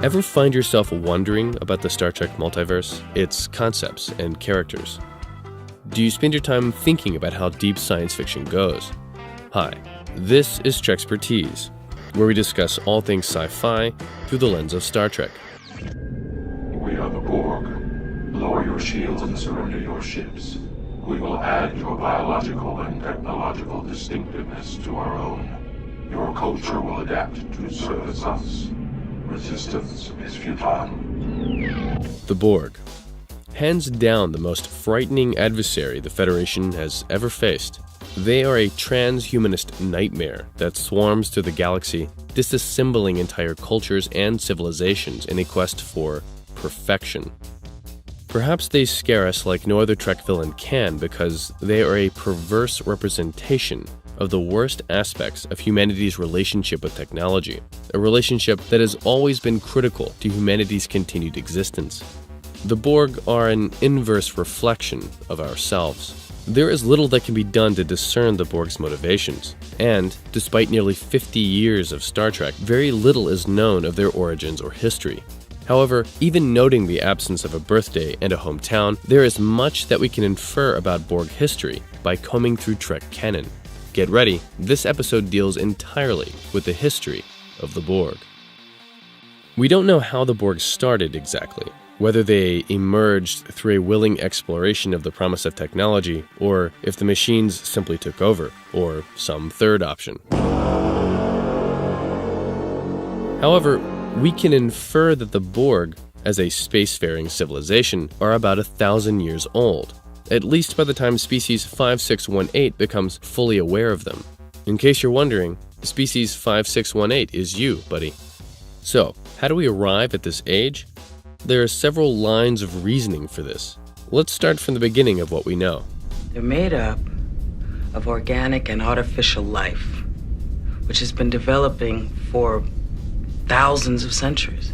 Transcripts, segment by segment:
Ever find yourself wondering about the Star Trek multiverse, its concepts and characters? Do you spend your time thinking about how deep science fiction goes? Hi, this is Trekspertise, where we discuss all things sci-fi through the lens of Star Trek. We are the Borg. Lower your shields and surrender your ships. We will add your biological and technological distinctiveness to our own. Your culture will adapt to service us. Resistance is futile. The Borg. Hands down the most frightening adversary the Federation has ever faced. They are a transhumanist nightmare that swarms through the galaxy, disassembling entire cultures and civilizations in a quest for perfection. Perhaps they scare us like no other Trek villain can because they are a perverse representation of the worst aspects of humanity's relationship with technology, a relationship that has always been critical to humanity's continued existence. The Borg are an inverse reflection of ourselves. There is little that can be done to discern the Borg's motivations, and, despite nearly 50 years of Star Trek, very little is known of their origins or history. However, even noting the absence of a birthday and a hometown, there is much that we can infer about Borg history by combing through Trek canon. Get ready, this episode deals entirely with the history of the Borg. We don't know how the Borg started exactly, whether they emerged through a willing exploration of the promise of technology, or if the machines simply took over, or some third option. However, we can infer that the Borg, as a spacefaring civilization, are about 1,000 years old, at least by the time species 5618 becomes fully aware of them. In case you're wondering, species 5618 is you, buddy. So, how do we arrive at this age? There are several lines of reasoning for this. Let's start from the beginning of what we know. They're made up of organic and artificial life, which has been developing for thousands of centuries.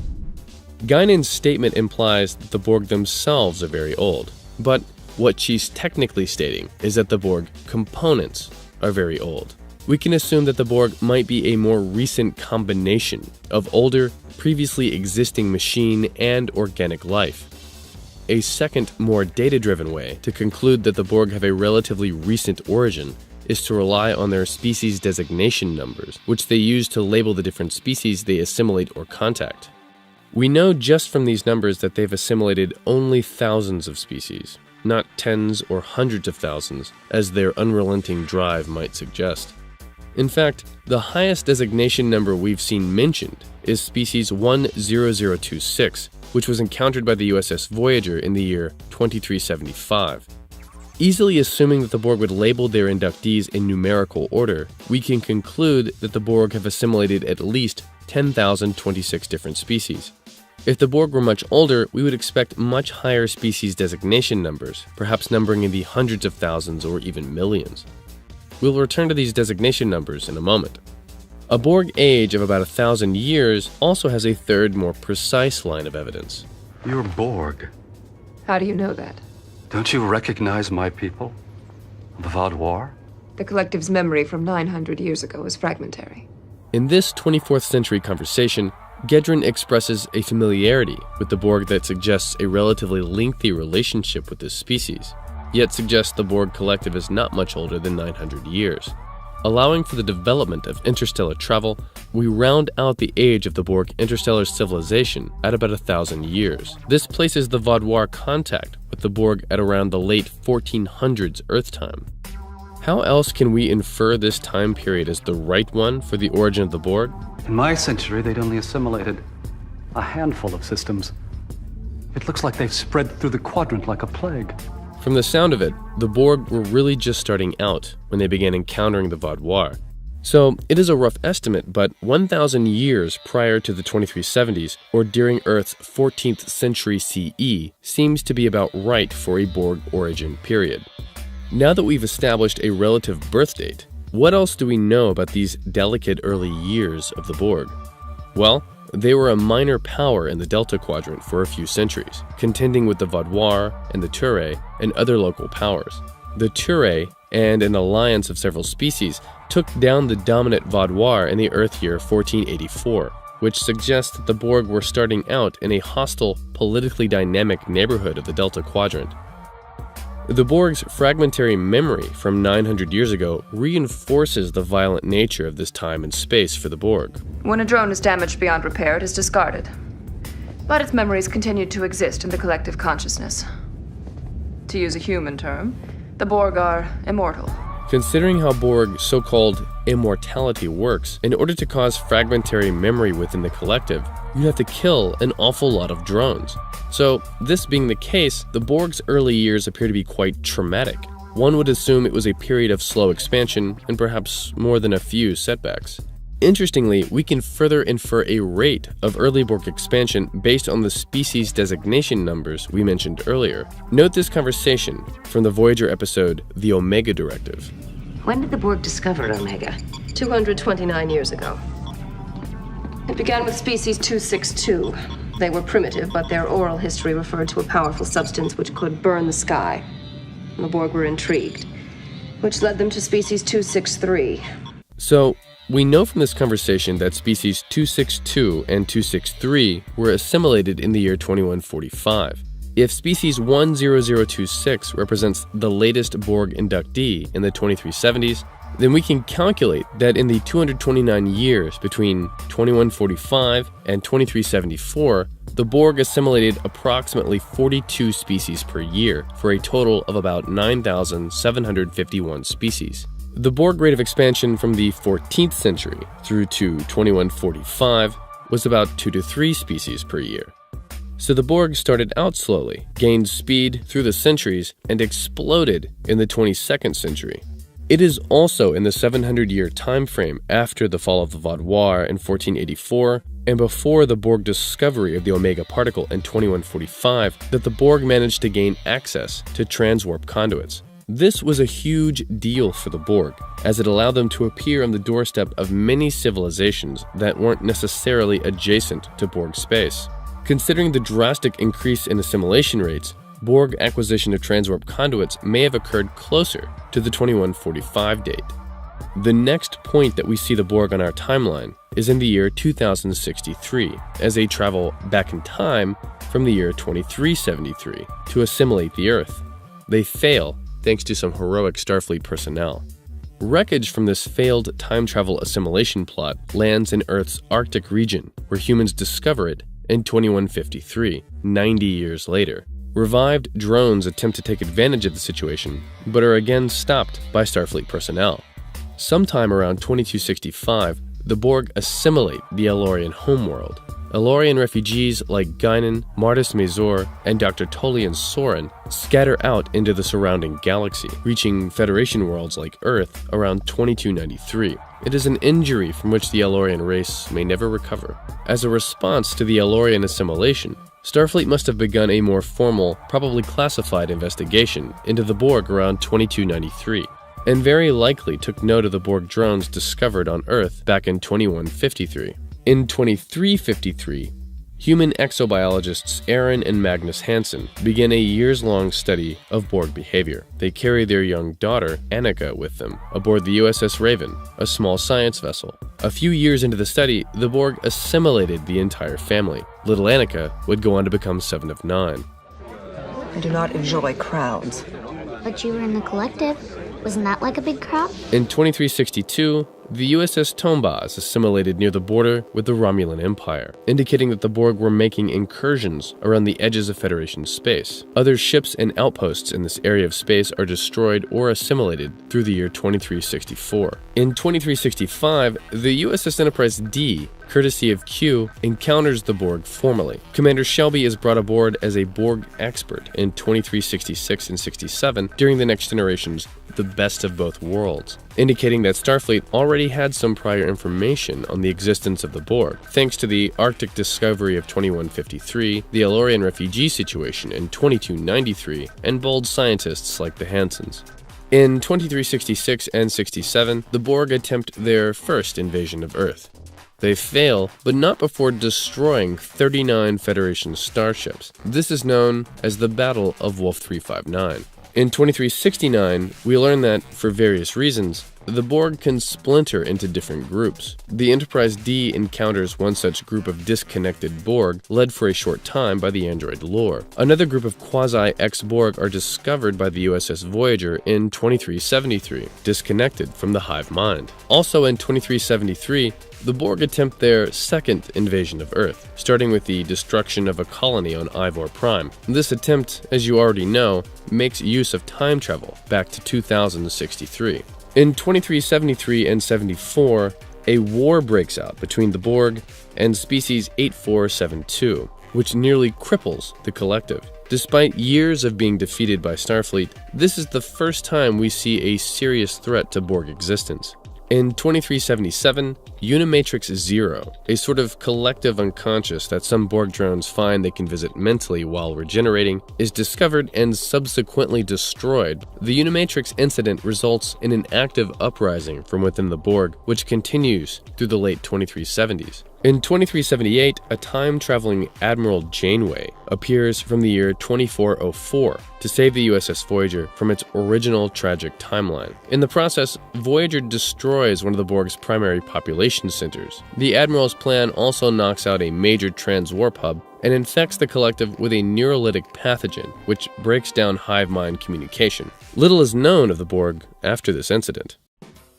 Guinan's statement implies that the Borg themselves are very old, but what she's technically stating is that the Borg components are very old. We can assume that the Borg might be a more recent combination of older, previously existing machine and organic life. A second, more data-driven way to conclude that the Borg have a relatively recent origin is to rely on their species designation numbers, which they use to label the different species they assimilate or contact. We know just from these numbers that they've assimilated only thousands of species, not tens or hundreds of thousands, as their unrelenting drive might suggest. In fact, the highest designation number we've seen mentioned is species 10026, which was encountered by the USS Voyager in the year 2375. Easily assuming that the Borg would label their inductees in numerical order, we can conclude that the Borg have assimilated at least 10,026 different species. If the Borg were much older, we would expect much higher species designation numbers, perhaps numbering in the hundreds of thousands or even millions. We'll return to these designation numbers in a moment. A Borg age of about 1,000 years also has a third, more precise line of evidence. You're Borg. How do you know that? Don't you recognize my people? The Vaudois? The collective's memory from 900 years ago is fragmentary. In this 24th century conversation, Gedrin expresses a familiarity with the Borg that suggests a relatively lengthy relationship with this species, yet suggests the Borg collective is not much older than 900 years. Allowing for the development of interstellar travel, we round out the age of the Borg interstellar civilization at about 1,000 years. This places the Vaudois contact with the Borg at around the late 1400s Earth time. How else can we infer this time period as the right one for the origin of the Borg? In my century, they'd only assimilated a handful of systems. It looks like they've spread through the quadrant like a plague. From the sound of it, the Borg were really just starting out when they began encountering the Vaudois. So, it is a rough estimate, but 1,000 years prior to the 2370s, or during Earth's 14th century CE, seems to be about right for a Borg origin period. Now that we've established a relative birth date, what else do we know about these delicate early years of the Borg? Well, they were a minor power in the Delta Quadrant for a few centuries, contending with the Vaudois and the Tuareg and other local powers. The Tuareg, and an alliance of several species, took down the dominant Vaudois in the Earth year 1484. which suggests that the Borg were starting out in a hostile, politically dynamic neighborhood of the Delta Quadrant. The Borg's fragmentary memory from 900 years ago reinforces the violent nature of this time and space for the Borg. When a drone is damaged beyond repair, it is discarded. But its memories continue to exist in the collective consciousness. To use a human term, the Borg are immortal. Considering how Borg so-called immortality works, in order to cause fragmentary memory within the collective, you'd have to kill an awful lot of drones. So, this being the case, the Borg's early years appear to be quite traumatic. One would assume it was a period of slow expansion and perhaps more than a few setbacks. Interestingly, we can further infer a rate of early Borg expansion based on the species designation numbers we mentioned earlier. Note this conversation from the Voyager episode, The Omega Directive. When did the Borg discover Omega? 229 years ago. It began with species 262. They were primitive, but their oral history referred to a powerful substance which could burn the sky. The Borg were intrigued, which led them to species 263. So, we know from this conversation that species 262 and 263 were assimilated in the year 2145. If species 10026 represents the latest Borg inductee in the 2370s, then we can calculate that in the 229 years between 2145 and 2374, the Borg assimilated approximately 42 species per year for a total of about 9,751 species. The Borg rate of expansion from the 14th century through to 2145 was about 2 to 3 species per year. So the Borg started out slowly, gained speed through the centuries, and exploded in the 22nd century. It is also in the 700-year time frame after the fall of the Vaudois in 1484 and before the Borg discovery of the Omega particle in 2145 that the Borg managed to gain access to transwarp conduits. This was a huge deal for the Borg, as it allowed them to appear on the doorstep of many civilizations that weren't necessarily adjacent to Borg space. Considering the drastic increase in assimilation rates, Borg acquisition of transwarp conduits may have occurred closer to the 2145 date. The next point that we see the Borg on our timeline is in the year 2063, as they travel back in time from the year 2373 to assimilate the Earth. They fail thanks to some heroic Starfleet personnel. Wreckage from this failed time travel assimilation plot lands in Earth's Arctic region, where humans discover it in 2153, 90 years later. Revived drones attempt to take advantage of the situation, but are again stopped by Starfleet personnel. Sometime around 2265, the Borg assimilate the Elorian homeworld. Elorian refugees like Guinan, Martis Mazur, and Dr. Tolian Soren scatter out into the surrounding galaxy, reaching Federation worlds like Earth around 2293. It is an injury from which the Elorian race may never recover. As a response to the Elorian assimilation, Starfleet must have begun a more formal, probably classified investigation into the Borg around 2293, and very likely took note of the Borg drones discovered on Earth back in 2153. In 2353, human exobiologists Aaron and Magnus Hansen begin a years-long study of Borg behavior. They carry their young daughter, Annika, with them aboard the USS Raven, a small science vessel. A few years into the study, the Borg assimilated the entire family. Little Annika would go on to become 7 of 9. I do not enjoy crowds. But you were in the collective. Wasn't that like a big crowd? In 2362, the USS Tombaz assimilated near the border with the Romulan Empire, indicating that the Borg were making incursions around the edges of Federation space. Other ships and outposts in this area of space are destroyed or assimilated through the year 2364. In 2365, the USS Enterprise D, courtesy of Q, encounters the Borg formally. Commander Shelby is brought aboard as a Borg expert in 2366 and 67 during the Next Generation's The Best of Both Worlds, indicating that Starfleet already had some prior information on the existence of the Borg, thanks to the Arctic discovery of 2153, the Elorian refugee situation in 2293, and bold scientists like the Hansens. In 2366 and 67, the Borg attempt their first invasion of Earth. They fail, but not before destroying 39 Federation starships. This is known as the Battle of Wolf 359. In 2369, we learn that, for various reasons, the Borg can splinter into different groups. The Enterprise D encounters one such group of disconnected Borg, led for a short time by the android Lore. Another group of quasi-ex-Borg are discovered by the USS Voyager in 2373, disconnected from the hive mind. Also in 2373, the Borg attempt their second invasion of Earth, starting with the destruction of a colony on Ivor Prime. This attempt, as you already know, makes use of time travel back to 2063. In 2373 and 74, a war breaks out between the Borg and species 8472, which nearly cripples the collective. Despite years of being defeated by Starfleet, this is the first time we see a serious threat to Borg existence. In 2377, Unimatrix Zero, a sort of collective unconscious that some Borg drones find they can visit mentally while regenerating, is discovered and subsequently destroyed. The Unimatrix incident results in an active uprising from within the Borg, which continues through the late 2370s. In 2378, a time-traveling Admiral Janeway appears from the year 2404 to save the USS Voyager from its original tragic timeline. In the process, Voyager destroys one of the Borg's primary population centers. The Admiral's plan also knocks out a major transwarp hub and infects the collective with a neurolytic pathogen, which breaks down hive mind communication. Little is known of the Borg after this incident.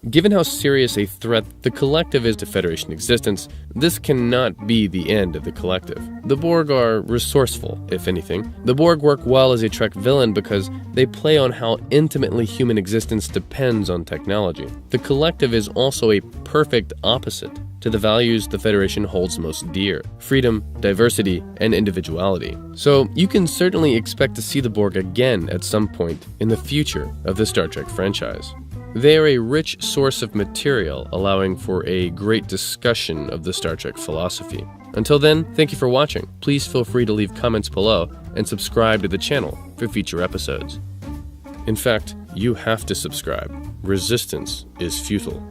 Given how serious a threat the collective is to Federation existence, this cannot be the end of the collective. The Borg are resourceful, if anything. The Borg work well as a Trek villain because they play on how intimately human existence depends on technology. The collective is also a perfect opposite to the values the Federation holds most dear: freedom, diversity, and individuality. So you can certainly expect to see the Borg again at some point in the future of the Star Trek franchise. They are a rich source of material, allowing for a great discussion of the Star Trek philosophy. Until then, thank you for watching. Please feel free to leave comments below and subscribe to the channel for future episodes. In fact, you have to subscribe. Resistance is futile.